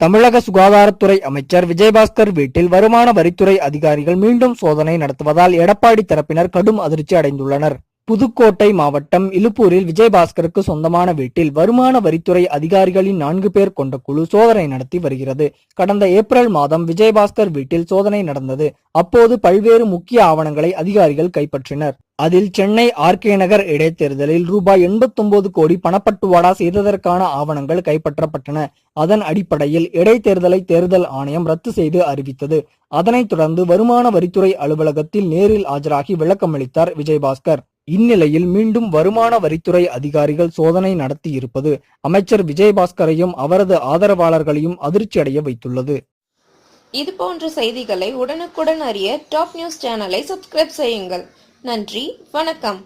தமிழக சுகாதாரத்துறை அமைச்சர் விஜயபாஸ்கர் வீட்டில் வருமான வரித்துறை அதிகாரிகள் மீண்டும் சோதனை நடத்துவதால் எடப்பாடி தரப்பினர் கடும் அதிர்ச்சி அடைந்துள்ளனர். புதுக்கோட்டை மாவட்டம் இலுப்பூரில் விஜயபாஸ்கருக்கு சொந்தமான வீட்டில் வருமான வரித்துறை அதிகாரிகளின் 4 பேர் கொண்ட குழு சோதனை நடத்தி வருகிறது. கடந்த ஏப்ரல் மாதம் விஜயபாஸ்கர் வீட்டில் சோதனை நடந்தது. அப்போது பல்வேறு முக்கிய ஆவணங்களை அதிகாரிகள் கைப்பற்றினர். அதில் சென்னை ஆர்கே நகர் இடைத்தேர்தலில் ரூபாய் 89 கோடி பணப்பட்டுவாடா செய்ததற்கான ஆவணங்கள் கைப்பற்றப்பட்டன. அதன் அடிப்படையில் இடைத்தேர்தலை தேர்தல் ஆணையம் ரத்து செய்து அறிவித்தது. அதனைத் தொடர்ந்து வருமான வரித்துறை அலுவலகத்தில் நேரில் ஆஜராகி விளக்கமளித்தார் விஜயபாஸ்கர். இந்நிலையில் மீண்டும் வருமான வரித்துறை அதிகாரிகள் சோதனை நடத்தி இருப்பது அமைச்சர் விஜயபாஸ்கரையும் அவரது ஆதரவாளர்களையும் அதிர்ச்சியடைய வைத்துள்ளது. இது போன்ற செய்திகளை உடனுக்குடன் அறிய டாப் நியூஸ் சேனலை சப்ஸ்கிரைப் செய்யுங்கள். நன்றி, வணக்கம்.